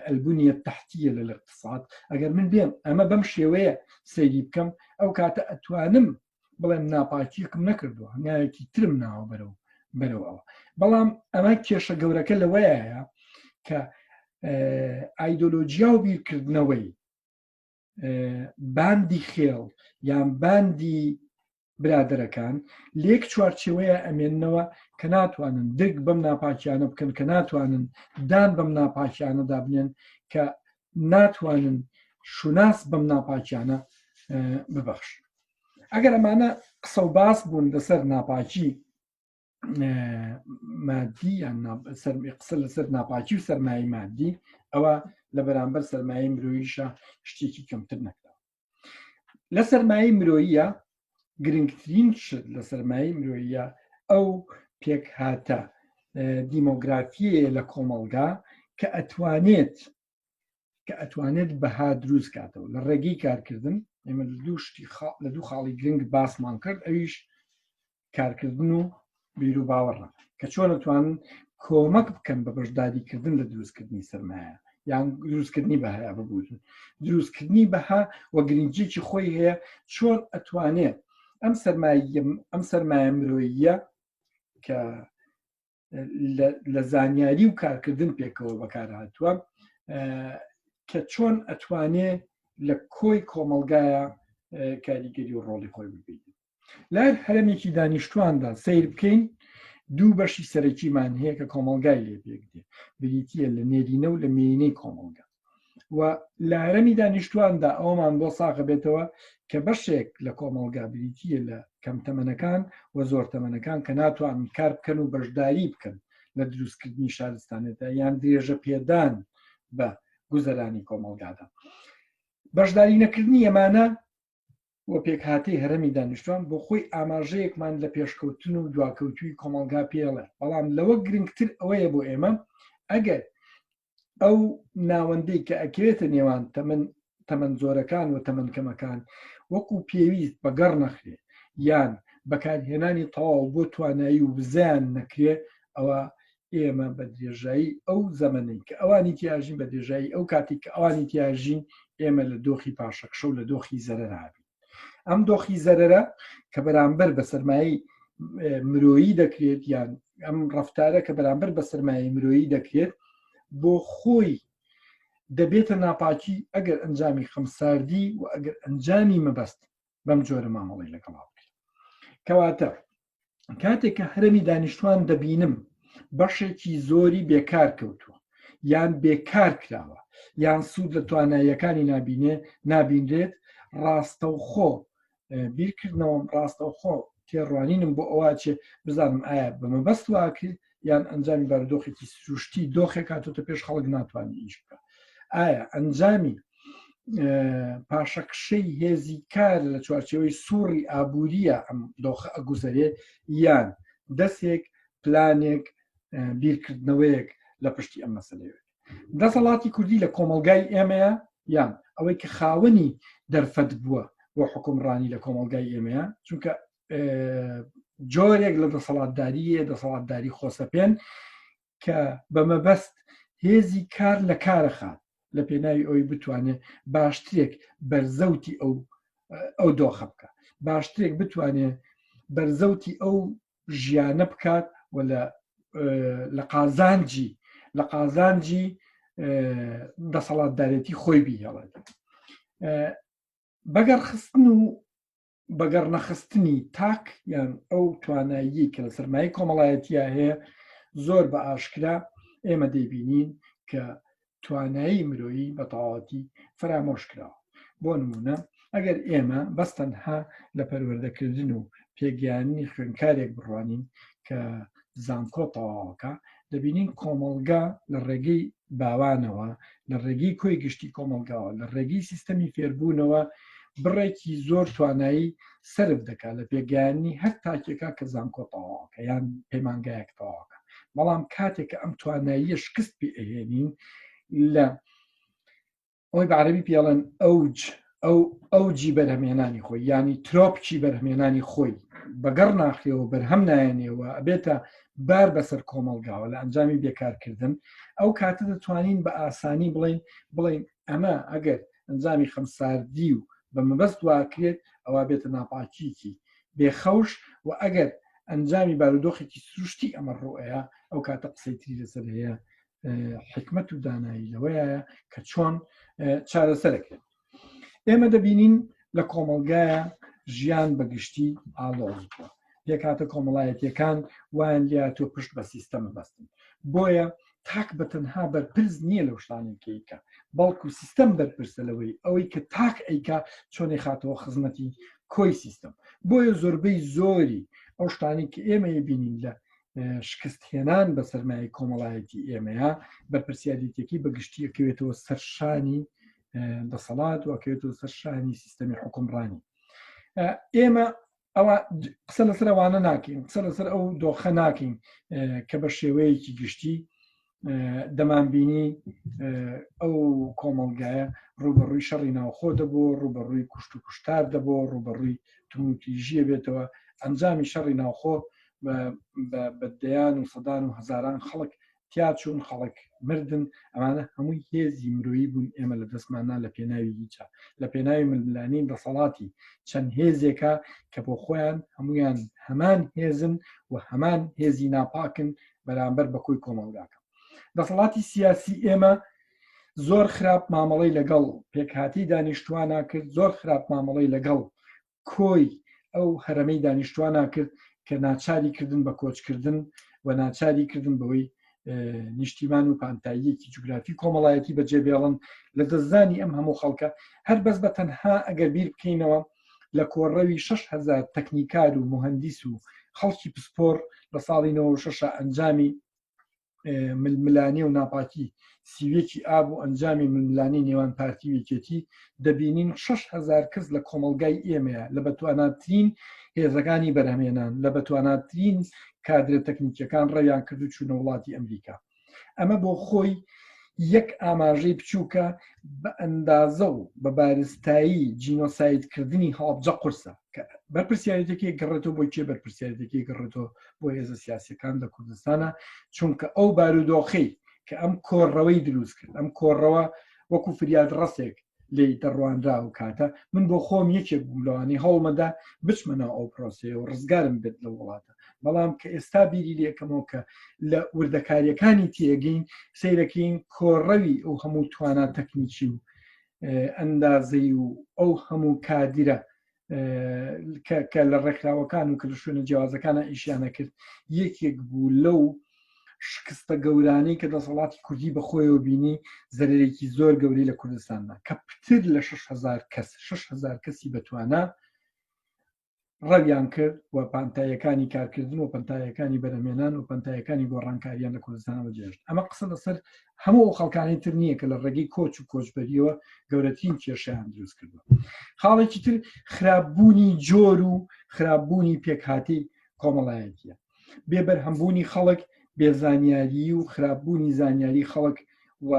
[SPEAKER 1] ئەلبونیە تەحتیە لە الاقتصاد ئەگەر من بێم ئەمە بەم شێوەیە سەیری بکەم ئەو کاتە ئەتوانم بڵێم ناپاکیەکم نەکردووە هەنگاوێکی ترم ناوە بەرەوەوە بەڵام ئەمە کێشە گەورەکە لەوەیە کە ئایدۆلۆجیا و بیرکردنەوەی باندی خێڵ یان باندی برادەرەکان لێک چوارچێوەیە ئەمێننەوە کە ناتوانن دەرگ بەم ناپاکیانە بکەن کە ناتوانن دان بەم ناپاکیانەدا بنێن کە ناتوانن شوناس بەم ناپاکیانە ببەخش ئەگەر ئەمانە قسە و باس بوون لەسەر ناپاکی مادی یان قسە لەسەر ناپاکی و سەرمایە مادی ئەوە لە بەرامبەر سەرمایە مرۆییشە شتێکی کەمتر نەکراوە لە سەرمایە مرۆییە گرنگترین شت لە سەرمایەی مرۆییە ئەو پێک هاتە دیمۆگرافیە لە کۆمەڵگا کە ئەتوانێت بەها دروست کاتەوە لە ڕێگەی کارکردن. ئێمە لە دوو خاڵی گرنگ باسمان کرد، ئەویش کارکردن و بیر و باوەڕە کە چۆن ئەتوانن کۆمەک بکەن بە بەشداریکردن لە دروستکردنی سەرمایە یان دروستکردنی بەها ببوون دروستکردنی بەها وە گرنگجێکی خۆی هەیە چۆن ئەتوانێت ئەم سەرمایە مرۆییە کە لە زانیاری و کارکردن پێکەوە بەکارهاتووە کە چۆن ئەتوانێت لە کۆی کۆمەلگایە کاریگەری و ڕۆڵی خۆی ببیت. لای هەرێمێکی دانیشتواندا سیر بکەین دوو بەشی سەرەکیمان هەیە کە کۆمەلگای لێ پێکدێ بریتیە لە نێرینە و لە مێینەی کۆمەلگا و لە هەرەمی دانیشتواندا ئەومان بۆ ساغە بێتەوە کە بەشێک لە کۆمەلگا بریتیە لە کەم تەمەنەکان و زۆر تەمەنەکان کە ناتوانن کار بکەن و بەشداری بکەن لە دروستکردنی شارستانێتە یان درێژە پێدان بە گوزەرانی کۆمەلگادا. بەشداری نەکردنی ئەمانە وە پێکهاتەی هەرەمی دانیشتوان بۆ خۆی ئاماژەیەکمان لە پێشکەوتن و دواکەوتوی کۆمەلگا پێڵێ، بەڵام لەوە گرنگتر ئەوەیە بۆ ئێمە ئەگەر ئەو ناوەندەی کە ئەکرێتە نێوان تەمەن زۆرەکان و تەمەنکەمەکان وەکو پێویست بەگەڕ نەخرێ یان بەکارهێنانی تەواو بۆ توانایی و بزیان نەکرێ، ئەوە ئێمە بە درێژایی ئەو زەمەنەی کە ئەوانی تیاژین بە درێژایی ئەو کاتێک کە ئەوانی تیاژین ئێمە لە دۆخی پاشەکشە و لە دۆخی زەرەرابی. ئەم دۆخی زەرەرە کە بەرامبەر بە سەرمایی مرۆیی دەکرێت یان ئەم ڕەفتارە کە بەرامبەر بە سەرمایی مرۆیی دەکرێت بۆ خۆی دەبێتە ناپاکی ئەگەر ئەنجامی خەمساردی و ئەگەر ئەنجامی مەبەست بەم جۆرە مامەڵی لەگەڵا بکرێت. کەواتە کاتێک کە هەرەمی دانیشتوان دەبینم بەشێکی زۆری بێکار کەوتووە یان بێکار کراوە یان سوود لە تواناییەکانی نابینرێت، ڕاستەوخۆ بیرکردنەوەم ڕاستەوخۆ تێڕوانینم بۆ ئەوە چێ بزانم ئایا بەمەبەست واکرێت یان ئەنجامی بارودۆخێکی سروشتی دۆخێک هاتوتە پێش خەڵک ناتوانانی ئیش بکە، ئایا ئەنجامی پاشەکشەی هێزی کار لە چوارچێوەی سووڕی ئابووریە ئەم دۆخە ئەگوزەرێ یان دەستێک پلانێک بیرکردنەوەیەک لە پشتی ئەم مەسەلەیە. دەسەڵاتی کوردی لە کۆمەلگای ئێمەیە یان ئەوەی کە خاوەنی دەرفەت بووە بۆ حکومڕانی لە کۆمەلگای ئێمەیە، چونکە جۆرێک لە دەسەڵاتداریە دەسەڵاتداری خۆسەپێن کە بەمەبەست هێزی کار لە کارەخات لە پێناوی ئەوی بتوانێت باشترێک بەرزەوتی ئەو دۆخە بکە، باشترێک بتوانێت بەرزەوتی ئەو ژیانە بکات و لە قازانجی دەسەڵاتدارێتی خۆی بیهێڵێت. بەگەڕخستن و بەگەڕ نەخستنی تاک یان ئەو توانایی کە لە سەرمایە کۆمەڵایەتیە هەیە زۆر بە ئاشکرا ئێمە دەیبینین کە توانایی مرۆیی بە تەواوەتی فرامۆش کراوە. بۆ نمونە ئەگەر ئێمە بەستەنها لە پەروەردەکردن و پێگەیاندنی خوێندکارێک بڕوانین کە زانکۆ تەواوەکە، دەبینین کۆمەلگا لە ڕێگەی باوانەوە لە ڕێگەی کۆی گشتی کۆمەلگاوە لە ڕێگەی سیستەمی فێربوونەوە بڕێکی زۆر توانایی سرف دەکات لە پێگەیاندنی هەر تاکێکە کە زانکۆ تەواوەکە یان پەیمانگایەک تەواوەکە. بەڵام کاتێک کە ئەم تواناییە شکست پێ ئەهێنین لە ئەوی بە عەرەبی پێڵێن ئەوجی بەرهەمێنانی خۆی ینی ترۆپکی بەرهەمێنانی خۆی بەگەڕ ناخرێەوە بەرهەم نایەنێەوە ئەبێتە بار بەسەر کۆمەلگاوە لە ئەنجامی بێکارکردن، ئەو کاتە دەتوانین بە ئاسانی بڵێن ئەمە ئەگەر ئەنجامی خەمساردی و بە مەبەست واکرێت ئەوە بێتە ناپاکیکی بێخەوش و ئەگەر ئەنجامی بارودۆخێکی سروشتی ئەمە ڕۆەیە ئەو کاتە قسەی تری لەسەر هەیە حکمت و دانایی لەوەیە کە چۆن چارەسەرەکرێت. ئێمە دەبینین لە کۆمەلگایە ژیان بەگشتی ئاڵۆز بووە، پێکاتە کۆمەڵایەتیەکان وایان لاتۆ پشت بە سیستەمە بەستن، بۆیە تاک بە تەنها بەرپرس نییە لەو شتانێکیکە بەڵکو سیستەم بەرپرسە لەوەی ئەوەی کە تاک ئەیکا چۆنی خاتەوە خزمەتی کۆی سیستەم. بۆیە زۆربەی زۆری ئەو شتانی کە ئێمە بینین لە شکست هێنان بە سەرمایە کۆمەڵایەتی ئێمەیە بەرپرسیارەتێکی بەگشتی ئەکەوێتەوە سەرشانی دەسەڵات و ئەکەوێتەوە سەرشانی سیستەمی حکومڕانی. ئێمە ئەوە قسە لەسەر ئەوانە ناکەین، قسە لەسەر ئەو دۆخە ناکەین کە بە شێوەیەکی گشتی دەمانبینی ئەو کۆمەڵگایە ڕوبەڕووی شەڕی ناوخۆ دەبوو، ڕوبەڕووی کوشت و کوشتار دەبوو، ڕوبەڕووی تونوتیژیە بێتەوە. ئەنجامی شەڕی ناوخۆ بەدەیان و سەدان و هەزاران خەڵک تیاچوون، خەڵک مردن. ئەمانە هەمووی هێزی مرۆیی بوون. ئێمە لە دەستماننا لە پێناوی هیچە، لە پێناوی ململانی دەسەڵاتی چەند هێزێکە کە بۆ خۆیان هەمویان هەمان هێزن و هەمان هێزی ناپاکن بەرامبەر بەکۆی کۆمەڵگاکە. دەسەڵاتی سیاسی ئێمە زۆر خراپ مامەڵەی لەگەڵ پێکهاتی دانیشتوانە کرد، زۆر خراپ مامەڵەی لەگەڵ کۆی ئەو هەرەمەی دانیشتوانە کرد کە ناچاری کردن بە کۆچکردن و ناچاری کردن بەوەی نیشتیمان و پانتاییەکی جوگرافی کۆمەڵایەتی بەجێبێڵن لە دەستزانی ئەم هەموو خەڵکە. هەر بەس بە تەنها ئەگەر بیر بکەینەوە لە کۆڕەوی 6,000 تەکنیکار و مهندس و خەڵکی پسپۆر لە ساڵی 96 ئەنجامی ململانی و ناپاکی سیوێکی ئاب و ئەنجامی ململانی نێوان پارتی وێکێتی دەبینین 6,000 کەس لە کۆمەڵگای ئێمەیە لە بەتواناترین هێزەکانی بەرهەمێنان، لە بەتواناترین کادرە تەکنیکیەکان ڕێیان کرد و چوونە وڵاتی ئەمریکا. ئەمە بۆ خۆی یەک ئاماژەی بچووکە بە ئەندازە و بە بارستایی جینۆسایدکردنی هەڵبجە قورسە کە بەرپرسیارەتێکی گەڕێتەوە بۆی چێ بەرپرسیارەتێکی گەڕێتەوە بۆ هێزە سیاسیەکان لە کوردستانە، چونکە ئەو بارودۆخەی کە ئەم کۆڕەوەی دروست کرد، ئەم کۆڕەوە وەکو فریاد ڕستێک لێی دەڕوانرا و کاتە من بۆ خۆم یەکێک بووم لەوانی هەوڵمەدا بچمەنە ئەو پرۆسەیە و ڕزگارم بێت لە وڵاتە. بەڵام کە ئێستا بیری لێکەمەوە کە لە وردەکاریەکانی تێگەین سیرەکەین کۆڕەوی ئەو هەموو توانە تەکنیکی و ئەندازەی و ئەو هەموو کادرە کە لە ڕێکراوەکان و کە لە شوێنە جیاوازەکانە ئیشیانە کرد یەکێک بوو لەو شکستە گەورانەی کە دەسەڵاتی کوردی بەخۆیەوە بینی زەرێکی زۆر گەورەی لە کوردستاندا کە پتر لە 6,000 کەس 6,000 کەسی بەتوانە ڕەویان کرد و پانتایەکانی کارکردن و پەنتایەکانی بەرەمێنان و پەنتایەکانی گۆڕانکاریان لە کوردستانە بەجێشت. ئەمە قسە لەسەر هەموو خەڵکانی تر نییە کە لە ڕێگەی کۆچ و کۆچبەریەوە گەورەترین کێشیان دروست کردووە. خاڵێکی تر خراپبوونی جۆر و خراپبوونی پێکهاتی کۆمەڵایەتیە، بێبەرهەمبوونی خەڵک، بێزانیاری و خراپبوونی زانیاری خەڵک و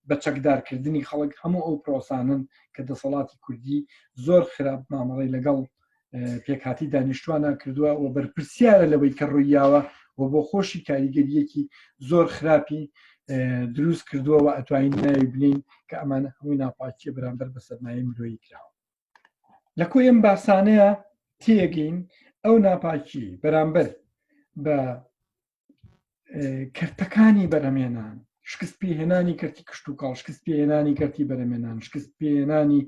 [SPEAKER 1] بە چەکدارکردنی خەڵک هەموو ئەو پرۆسانن کە دەسەڵاتی کوردی زۆر خراپ مامەڵەی لەگەڵ پێکهاتی دانیشتوانە کردووە و بەرپرسیارە لەوەی کە ڕوویاوە و بۆ خۆشی کاریگەریەکی زۆر خراپی دروست کردووە و ئەتوانین ناوی بنین کە ئەمانە هەمووی ناپاکیە بەرامبەر بە سەرمایەی مرۆیی کراوە. لە کۆی ئەم باسانەیە تێگەین ئەو ناپاکی بەرامبەر بە کەرتەکانی بەرەمێنان، شکست پێهێنانی کەرتی کشت و کاڵ، شکست پێهێنانی کەرتی بەرەمێنان، شکست پێهێنانی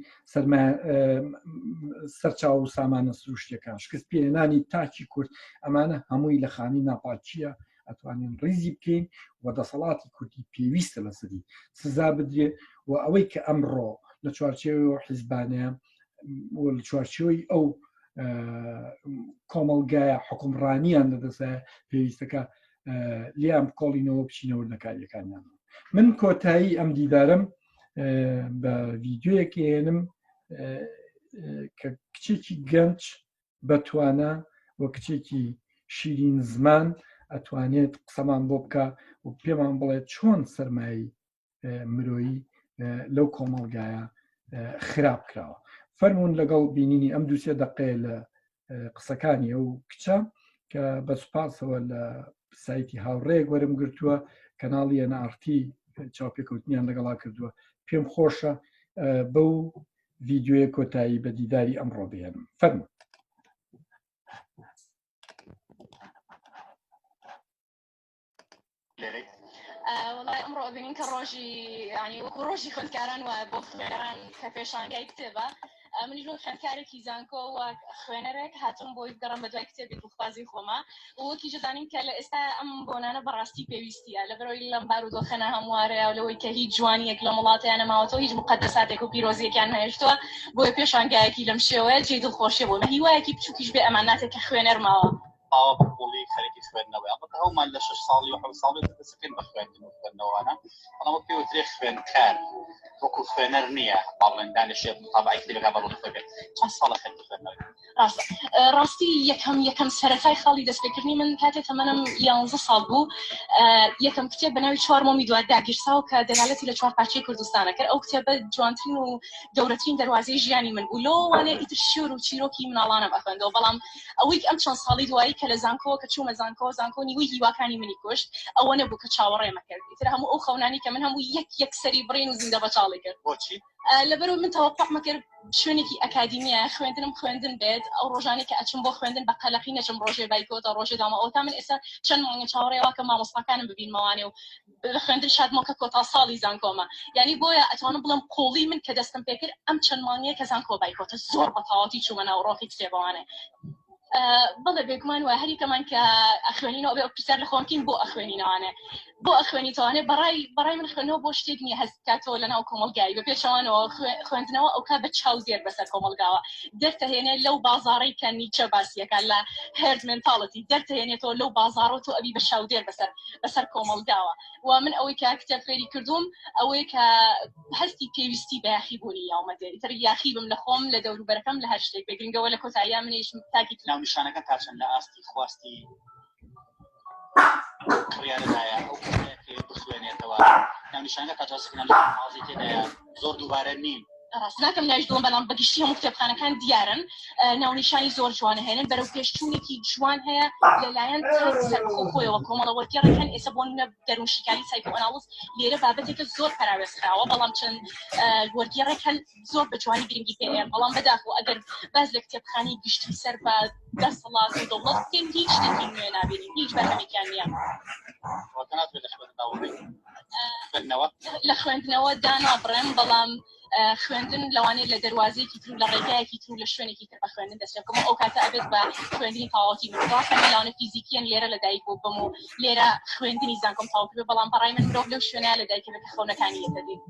[SPEAKER 1] سەرچاو و سامانە سروشتیەکان، شکست پێهێنانی تاکی کورد، ئەمانە هەمووی لە خانی ناپاکیە ئەتوانین ڕیزی بکەین و دەسەڵاتی کوردی پێویستە لەسەری سزا بدرێ و ئەوەی کە ئەمڕۆ لە چوارچێوەوە حیزبانەیە و لە چوارچێوەی ئەو کۆمەڵگایە حکومڕانیان لەدەستە پێویستەکە لیام کۆڵینەوە بچینەوە نەکاریەکانیان. من کۆتایی ئەم دیدارم بە ڤیددیۆیەکی هێنم کە کچێکی گەنج بەتوانە و کچێکی شیرین زمان ئەتوانێت قسەمان بۆ بکە و پێمان بڵێت چۆن سەرمایی مرۆیی لەو کۆمەڵگایە خراپ کراوە. فەرمونون لەگەڵ بینینی ئەم دووسێ دەقەیە لە قسەکانی ئەو کچە کە بە سوپاسەوە لە سایتی هاوڕێک وەرم گرتووە کەناڵی NRT چاوپێکەوتنیان لەگەڵا کردووە. پێم خۆشە بەو ڤیددیۆیە کۆتایی بە دیداری ئەمڕۆ بهێنم. فەرموون.
[SPEAKER 2] والله ئەمڕۆ ببینین کە ڕۆژی ینی وەکو ڕۆژی خوێندکاران وایە بۆ خوێنەران کە پێشانگای کتێبە. منیش بۆ خوێندکارێکی زانکۆ و خوێنەرێک هاتووم بۆی بگەڕم بە دوای کتێبی دڵخوازی خۆمە و وەکی دەزانین کە لە ئێستا ئەم بۆنانە بەڕاستی پێویستیە لەبەرەوەی لەم بارودۆخەنە هەموارەیە و لەوەی کە هیچ جوانیەک لە وڵاتیانە ماوەتەوە، هیچ مقدساتێک و پیرۆزیەکیان نەهێشتووە، بۆی پێشانگایەکی لەم شێوەیە جێی دڵخۆشیە بۆ مە هیوایەکی بچووکیش بێ ئەماناتێک کە خوێنەر ماوە
[SPEAKER 3] ئاوا بەقۆڵی خەرێکی خوێندنەوە ئەڵبەتە هەومان لە 6 ساڵی و 7 ساڵی دەستەکەین بە خوێندن و خوێندنەوەوانە بەڵام وەک پێوترێ خوێندکار وەکو خوێنەر نییە باڵێندان لە شێ مطابعی کتێبەکە بەڕوونی خۆی بێت چەند ساڵە خوێندی خوێندنەوە
[SPEAKER 2] ڕاستی یەکەم سەرەتای خاڵی دەستپێکردنی من کاتێک تەمەنم 11 ساڵ بوو یەکەم کتێب بە ناوی 4 مۆمی دوات داگیرساو کە دەلالەتی لە 4 پارچەی کوردستانە کرد ئەو کتێبە جوانترین و گەورەترین دەواازەی ژیانی من بوو لەوانێ ئیتر شێر و چیرۆکی مناڵانم ئەخوێندەوە بەڵام ئەوەی ئەم چەند ساڵی دوایی کە لە زانکۆ کە چوومە زانکۆ نیوەی هیواکانی منی کوشت ئەوە نەبوو کە چاوەڕێمە کرد ئیتر هەموو ئەو خەونانی کە من هەموو یەک سەری بڕین و زیندە بەچاڵی کرد
[SPEAKER 3] بۆچی
[SPEAKER 2] لەبەرەوە من تەوەقع کرد شوێنێکی ئەکادیمیە خوێندنم خوێندن بێت ئەو ڕۆژانی کە ئەچم بۆ خوێندن بە قەلەقی نەچم ڕۆژێ بایکۆتە ڕۆژێ دامەوە تا من ئێستا چەند مانگە چاوەڕێەوە کە مامۆستاکانم ببینمەوانێ و بە خوێندن شادمۆکە کۆتا ساڵی زانکۆمە یعنی بۆیە ئەتوانم بڵم قۆڵی من کە دەستم پێکرد ئەم چەند مانگەیە کە زانکۆ بایکۆتە زۆر بەتەواوەتی چوومە ناو ڕۆکی کتێبەوانێ بەڵێ بێگومان وە هەریکەمان کە ئەخوێنینەوە بێ پرسیار لە خۆمکین بۆ ئەخوێنینەوانێ بۆ ئەخوێنیتەوانێ بەڕای من خوێندنەوە بۆ شتێک نییە هەست کاتەوە لەناو کۆمەلگایی بە پێشەوانەوە خوێندنەوە ئەو کا بە چاو زێر بەسەر کۆمەلگاوە دەرتەهێنێ لەو بازاڕی کە نیچە باسیەکە لە هێرد مێنتاڵەتی دەرتەهێنێتەوە لەو بازاڕۆ تۆ ئەبی بە شاو دێر بەسەر کۆمەلگاوە و من ئەوەی کە کتێب فێری کردوم ئەوەی کە هەستی پێویستی بە یاخیبوونی یاومەدە ئیتر یاخی بم لە خۆم لە دەوروبەرەکەم لە هەر شتێک بێگرنگەوە لە کۆتاییە منیش تاکی
[SPEAKER 3] ناونیشانەکە تاچەند لە ئاستی خواستی کڕیارەدایە ئەو بخوێنێتەوە ناونیشانەکە تاجاسکردن لە مازی تێدایە زۆر دووبارە نیم
[SPEAKER 2] ڕاست ناکەم ناژدۆم بەڵام بەگشتی هەموو کتێبخانەکان دیارن ناونیشانی زۆر جوانە هێنن بەرەو پێشچوونێکی جوان هەیە لەلایەن سەرخۆخۆیەوە کۆمەڵە وەرگێڕەکان ئێستا بۆ نمونە دەروونشیکاری سایکۆئەنالیز لێرە بابەتێکە زۆر پەراوێزراوە بەڵام چەند وەرگێڕێک هەن زۆر بە جوانی گرنگی پێیان بەڵام بەداخەوە ئەگەر باز لە کتێبخانەی گشتی سەر بە دەسەڵات و دەوڵەت بکەین هیچ شتێکی نوێ نابینین هیچ بەرهەمێکیان نییە لە خوێندنەوە دانابڕێم بەڵام خوێندن لەوانەیە لە دەواازەیەکی تر لە ڕێگایەکی تر لە شوێنێکی تر بە خوێندن دەستێکم ئەو کاتە ئەبێت بە خوێندنی تاواتی ڕاستە لەوانە فیزیکیان لێرە لە دایک بوو بم و لێرە خوێندنی زانکۆم تاوا بێ بەڵام بەڕای من مرۆڤ لەو شوێنە لە دایکە بێت کە خەونەکانی یەتەدین